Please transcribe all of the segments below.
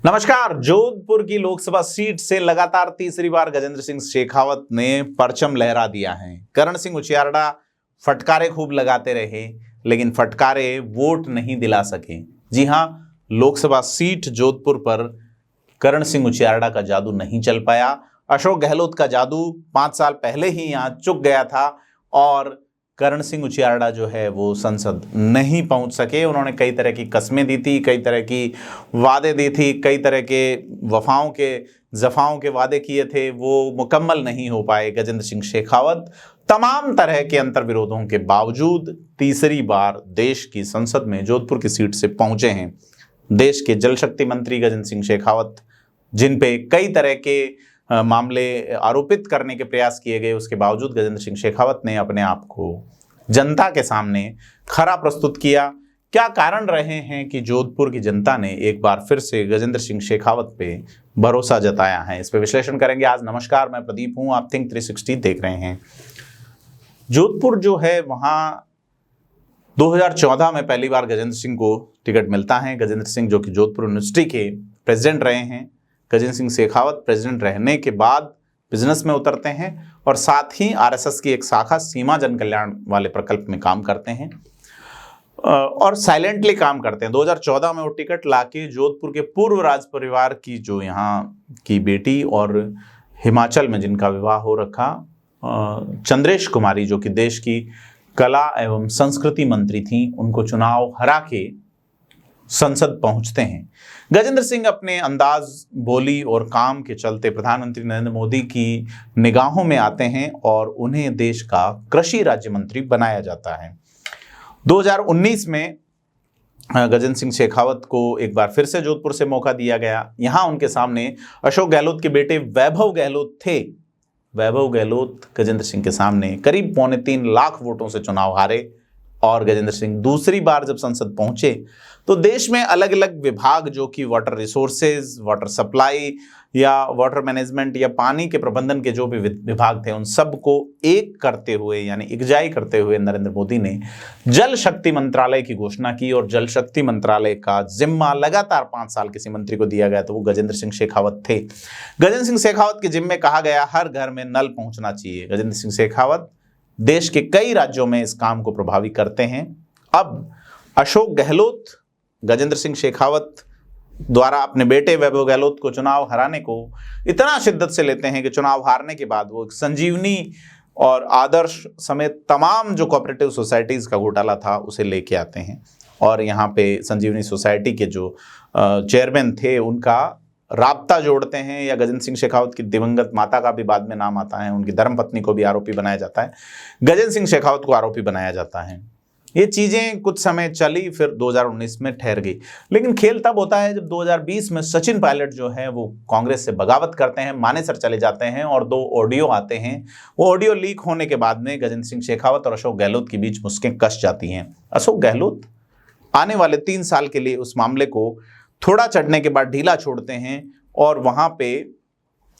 नमस्कार। जोधपुर की लोकसभा सीट से लगातार तीसरी बार गजेंद्र सिंह शेखावत ने परचम लहरा दिया है। करण सिंह उचियारडा फटकारे खूब लगाते रहे, लेकिन फटकारे वोट नहीं दिला सके। जी हां, लोकसभा सीट जोधपुर पर करण सिंह उचियारडा का जादू नहीं चल पाया। अशोक गहलोत का जादू 5 साल पहले ही यहां चुक गया था और करण सिंह उचियारडा जो है वो संसद नहीं पहुंच सके। उन्होंने कई तरह की कस्में दी थी, कई तरह की वादे दी थी, कई तरह के जफाओं के वादे किए थे, वो मुकम्मल नहीं हो पाए। गजेंद्र सिंह शेखावत तमाम तरह के अंतर्विरोधों के बावजूद तीसरी बार देश की संसद में जोधपुर की सीट से पहुंचे हैं। देश के जल शक्ति मंत्री गजेंद्र सिंह शेखावत, जिन पे कई तरह के मामले आरोपित करने के प्रयास किए गए, उसके बावजूद गजेंद्र सिंह शेखावत ने अपने आप को जनता के सामने खरा प्रस्तुत किया। क्या कारण रहे हैं कि जोधपुर की जनता ने एक बार फिर से गजेंद्र सिंह शेखावत पे भरोसा जताया है, इस पे विश्लेषण करेंगे आज। नमस्कार, मैं प्रदीप हूं, आप थिंक 360 देख रहे हैं। जोधपुर जो है वहां 2014 में पहली बार गजेंद्र सिंह को टिकट मिलता है। गजेंद्र सिंह जो कि जोधपुर यूनिवर्सिटी के प्रेसिडेंट रहे हैं, गजेंद्र सिंह शेखावत प्रेसिडेंट रहने के बाद बिजनेस में उतरते हैं और साथ ही आरएसएस की एक शाखा सीमा जन कल्याण वाले प्रकल्प में काम करते हैं और साइलेंटली काम करते हैं। 2014 में वो टिकट लाके जोधपुर के पूर्व राज परिवार की जो यहाँ की बेटी और हिमाचल में जिनका विवाह हो रखा चंद्रेश कुमारी, जो कि देश की कला एवं संस्कृति मंत्री थी, उनको चुनाव हरा के संसद पहुंचते हैं। गजेंद्र सिंह अपने अंदाज, बोली और काम के चलते प्रधानमंत्री नरेंद्र मोदी की निगाहों में आते हैं और उन्हें देश का कृषि राज्य मंत्री बनाया जाता है। 2019 में गजेंद्र सिंह शेखावत को एक बार फिर से जोधपुर से मौका दिया गया। यहां उनके सामने अशोक गहलोत के बेटे वैभव गहलोत थे। वैभव गहलोत गजेंद्र सिंह के सामने करीब 3.25 लाख वोटों से चुनाव हारे और गजेंद्र सिंह दूसरी बार जब संसद पहुंचे तो देश में अलग अलग विभाग, जो कि वाटर रिसोर्सेज, वाटर सप्लाई या वाटर मैनेजमेंट या पानी के प्रबंधन के जो भी विभाग थे, उन सबको एक करते हुए यानी एकजाई करते हुए नरेंद्र मोदी ने जल शक्ति मंत्रालय की घोषणा की और जल शक्ति मंत्रालय का जिम्मा लगातार 5 साल किसी मंत्री को दिया गया तो वो गजेंद्र सिंह शेखावत थे। गजेंद्र सिंह शेखावत के जिम्मे कहा गया हर घर में नल पहुंचना चाहिए। गजेंद्र सिंह शेखावत देश के कई राज्यों में इस काम को प्रभावी करते हैं। अब अशोक गहलोत गजेंद्र सिंह शेखावत द्वारा अपने बेटे वैभव गहलोत को चुनाव हराने को इतना शिद्दत से लेते हैं कि चुनाव हारने के बाद वो संजीवनी और आदर्श समेत तमाम जो कोऑपरेटिव सोसाइटीज का घोटाला था उसे लेके आते हैं और यहाँ पे संजीवनी सोसाइटी के जो चेयरमैन थे उनका राब्ता जोड़ते हैं। या गजेंद्र सिंह शेखावत की दिवंगत माता का भी बाद में नाम आता है, उनकी धर्मपत्नी को भी आरोपी बनाया जाता है, गजेंद्र सिंह शेखावत को आरोपी बनाया जाता है। ये चीजें कुछ समय चली, फिर 2019 में ठहर गई। लेकिन खेल तब होता है जब 2020 में सचिन पायलट जो है वो कांग्रेस से बगावत करते हैं, मानेसर चले जाते हैं और 2 ऑडियो आते हैं। वो ऑडियो लीक होने के बाद में गजेंद्र सिंह शेखावत और अशोक गहलोत के बीच मुश्किलें कस जाती हैं। अशोक गहलोत आने वाले 3 साल के लिए उस मामले को थोड़ा चढ़ने के बाद ढीला छोड़ते हैं और वहां पे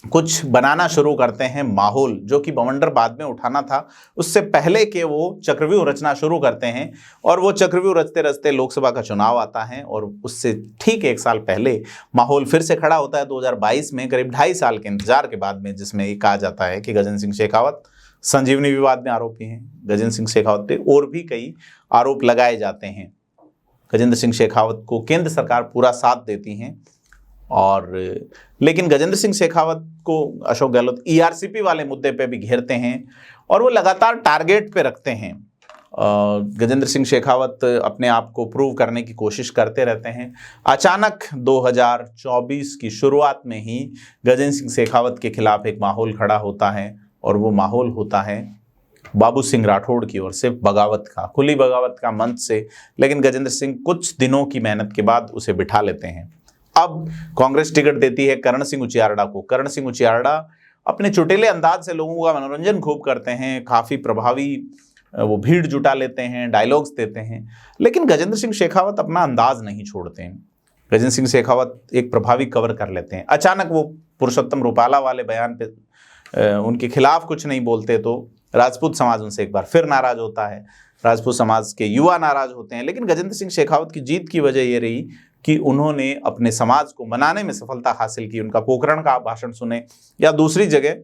कुछ बनाना शुरू करते हैं माहौल, जो कि बवंडर बाद में उठाना था, उससे पहले के वो चक्रव्यूह रचना शुरू करते हैं और वो चक्रव्यूह रचते रचते लोकसभा का चुनाव आता है और उससे ठीक 1 साल पहले माहौल फिर से खड़ा होता है 2022 में, करीब 2.5 साल के इंतजार के बाद में, जिसमें ये कहा जाता है कि गजेंद्र सिंह शेखावत संजीवनी विवाद में आरोपी हैं। गजेंद्र सिंह शेखावत पे और भी कई आरोप लगाए जाते हैं। गजेंद्र सिंह शेखावत को केंद्र सरकार पूरा साथ देती है और लेकिन गजेंद्र सिंह शेखावत को अशोक गहलोत ईआरसीपी वाले मुद्दे पे भी घेरते हैं और वो लगातार टारगेट पे रखते हैं। गजेंद्र सिंह शेखावत अपने आप को प्रूव करने की कोशिश करते रहते हैं। अचानक 2024 की शुरुआत में ही गजेंद्र सिंह शेखावत के खिलाफ एक माहौल खड़ा होता है और वो माहौल होता है बाबू सिंह राठौड़ की ओर से बगावत का, खुली बगावत का मंच से। लेकिन गजेंद्र सिंह कुछ दिनों की मेहनत के बाद उसे बिठा लेते हैं। अब कांग्रेस टिकट देती है करण सिंह उचियारडा को। करण सिंह उचियारडा अपने चुटीले अंदाज से लोगों का मनोरंजन खूब करते हैं, काफ़ी प्रभावी वो भीड़ जुटा लेते हैं, डायलॉग्स देते हैं। लेकिन गजेंद्र सिंह शेखावत अपना अंदाज नहीं छोड़ते हैं। गजेंद्र सिंह शेखावत एक प्रभावी कवर कर लेते हैं। अचानक वो पुरुषोत्तम रूपाला वाले बयान पे उनके खिलाफ कुछ नहीं बोलते तो राजपूत समाज उनसे एक बार फिर नाराज होता है, राजपूत समाज के युवा नाराज होते हैं। लेकिन गजेंद्र सिंह शेखावत की जीत की वजह ये रही कि उन्होंने अपने समाज को बनाने में सफलता हासिल की, उनका पोखरण का भाषण सुने, या दूसरी जगह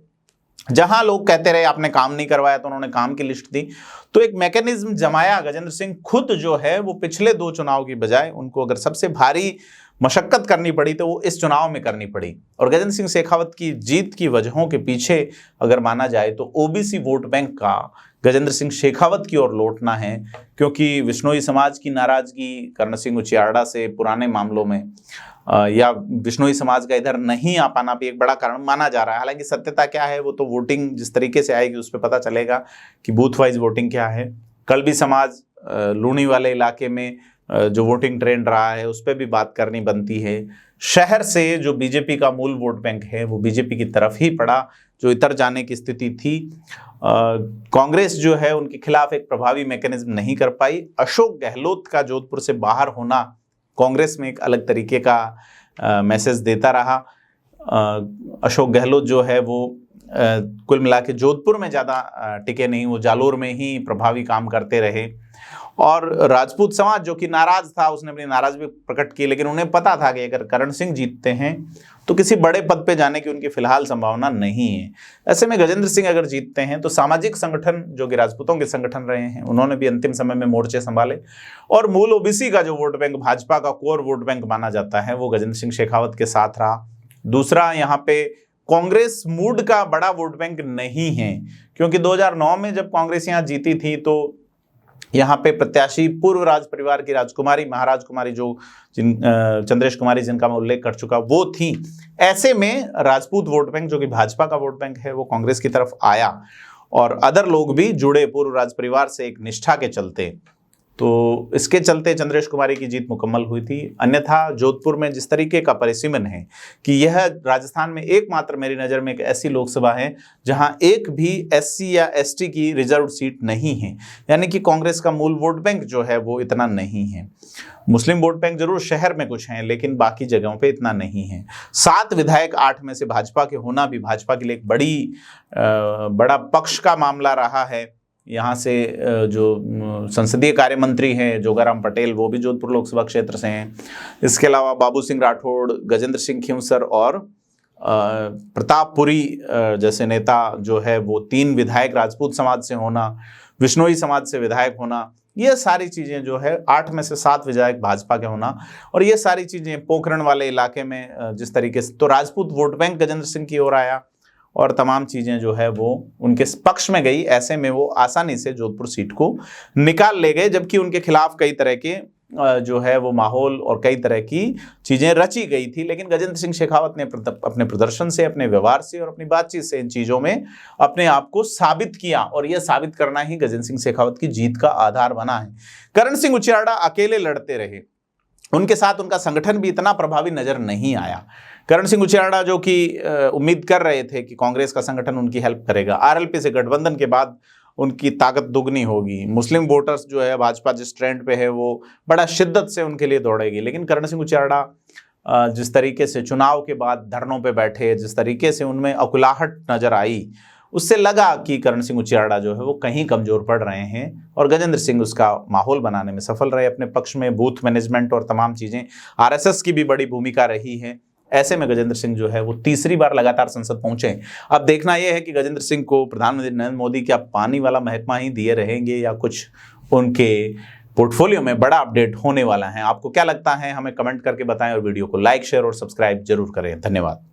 जहां लोग कहते रहे आपने काम नहीं करवाया तो उन्होंने काम की लिस्ट दी। तो एक मैकेनिज्म जमाया। गजेंद्र सिंह खुद जो है वो पिछले 2 चुनाव की बजाय उनको अगर सबसे भारी मशक्कत करनी पड़ी तो वो इस चुनाव में करनी पड़ी। और गजेंद्र सिंह शेखावत की जीत की वजहों के पीछे अगर माना जाए तो ओबीसी वोट बैंक का गजेंद्र सिंह शेखावत की ओर लौटना है, क्योंकि विश्नोई समाज की नाराजगी कर्ण सिंह उचियार्डा से पुराने मामलों में या विश्नोई समाज का इधर नहीं आ पाना भी एक बड़ा कारण माना जा रहा है। हालांकि सत्यता क्या है वो तो वोटिंग जिस तरीके से आएगी उस पर पता चलेगा कि बूथ वाइज वोटिंग क्या है। कल्बी समाज लूणी वाले इलाके में जो वोटिंग ट्रेंड रहा है उस पर भी बात करनी बनती है। शहर से जो बीजेपी का मूल वोट बैंक है वो बीजेपी की तरफ ही पड़ा, जो इतर जाने की स्थिति थी। कांग्रेस जो है उनके खिलाफ एक प्रभावी मैकेनिज्म नहीं कर पाई। अशोक गहलोत का जोधपुर से बाहर होना कांग्रेस में एक अलग तरीके का मैसेज देता रहा। अशोक गहलोत जो है वो कुल मिला के जोधपुर में ज़्यादा टिके नहीं, वो जालोर में ही प्रभावी काम करते रहे। और राजपूत समाज जो कि नाराज था उसने अपनी नाराजगी प्रकट की, लेकिन उन्हें पता था कि अगर करण सिंह जीतते हैं तो किसी बड़े पद पे जाने की उनकी फिलहाल संभावना नहीं है। ऐसे में गजेंद्र सिंह अगर जीतते हैं तो सामाजिक संगठन जो कि राजपूतों के संगठन रहे हैं उन्होंने भी अंतिम समय में मोर्चे संभाले, और मूल ओबीसी का जो वोट बैंक भाजपा का कोर वोट बैंक माना जाता है वो गजेंद्र सिंह शेखावत के साथ रहा। दूसरा, यहाँ पे कांग्रेस मूड का बड़ा वोट बैंक नहीं है, क्योंकि 2009 में जब कांग्रेस यहाँ जीती थी तो यहाँ पे प्रत्याशी पूर्व राज परिवार की राजकुमारी महाराज कुमारी जो चंद्रेश कुमारी जिनका मैं उल्लेख कर चुका वो थी। ऐसे में राजपूत वोट बैंक जो कि भाजपा का वोट बैंक है वो कांग्रेस की तरफ आया, और अदर लोग भी जुड़े पूर्व राज परिवार से एक निष्ठा के चलते। तो इसके चलते चंद्रेश कुमारी की जीत मुकम्मल हुई थी। अन्यथा जोधपुर में जिस तरीके का परिसीमन है कि यह राजस्थान में एकमात्र मेरी नज़र में एक ऐसी लोकसभा है जहां एक भी एससी या एसटी की रिजर्व सीट नहीं है, यानी कि कांग्रेस का मूल वोट बैंक जो है वो इतना नहीं है। मुस्लिम वोट बैंक जरूर शहर में कुछ हैं लेकिन बाकी जगहों पे इतना नहीं है। 7 विधायक 8 में से भाजपा के होना भी भाजपा के लिए एक बड़ा पक्ष का मामला रहा है। यहाँ से जो संसदीय कार्य मंत्री हैं जोगाराम पटेल वो भी जोधपुर लोकसभा क्षेत्र से हैं। इसके अलावा बाबू सिंह राठौड़, गजेंद्र सिंह खींवसर और प्रतापपुरी जैसे नेता जो है वो 3 विधायक राजपूत समाज से होना, विश्नोई समाज से विधायक होना, ये सारी चीज़ें जो है 8 में से 7 विधायक भाजपा के होना, और ये सारी चीज़ें पोखरण वाले इलाके में जिस तरीके से तो राजपूत वोट बैंक गजेंद्र सिंह की ओर आया और तमाम चीज़ें जो है वो उनके पक्ष में गई। ऐसे में वो आसानी से जोधपुर सीट को निकाल ले गए, जबकि उनके खिलाफ कई तरह के जो है वो माहौल और कई तरह की चीज़ें रची गई थी। लेकिन गजेंद्र सिंह शेखावत ने अपने प्रदर्शन से, अपने व्यवहार से और अपनी बातचीत से इन चीज़ों में अपने आप को साबित किया, और यह साबित करना ही गजेंद्र सिंह शेखावत की जीत का आधार बना है। करण सिंह उचियार्डा अकेले लड़ते रहे, उनके साथ उनका संगठन भी इतना प्रभावी नजर नहीं आया। करण सिंह उचियार्डा जो कि उम्मीद कर रहे थे कि कांग्रेस का संगठन उनकी हेल्प करेगा, आरएलपी से गठबंधन के बाद उनकी ताकत दुगनी होगी, मुस्लिम वोटर्स जो है भाजपा जिस ट्रेंड पे है वो बड़ा शिद्दत से उनके लिए दौड़ेगी। लेकिन करण सिंह उचियार्डा जिस तरीके से चुनाव के बाद धरनों पे बैठे, जिस तरीके से उनमें अकुलाहट नजर आई, उससे लगा कि करण सिंह उचियार्डा जो है वो कहीं कमजोर पड़ रहे हैं, और गजेंद्र सिंह उसका माहौल बनाने में सफल रहे अपने पक्ष में। बूथ मैनेजमेंट और तमाम चीज़ें, आरएसएस की भी बड़ी भूमिका रही है। ऐसे में गजेंद्र सिंह जो है वो तीसरी बार लगातार संसद पहुंचे। अब देखना यह है कि गजेंद्र सिंह को प्रधानमंत्री नरेंद्र मोदी क्या पानी वाला महकमा ही दिए रहेंगे या कुछ उनके पोर्टफोलियो में बड़ा अपडेट होने वाला है। आपको क्या लगता है हमें कमेंट करके बताएं, और वीडियो को लाइक, शेयर और सब्सक्राइब जरूर करें। धन्यवाद।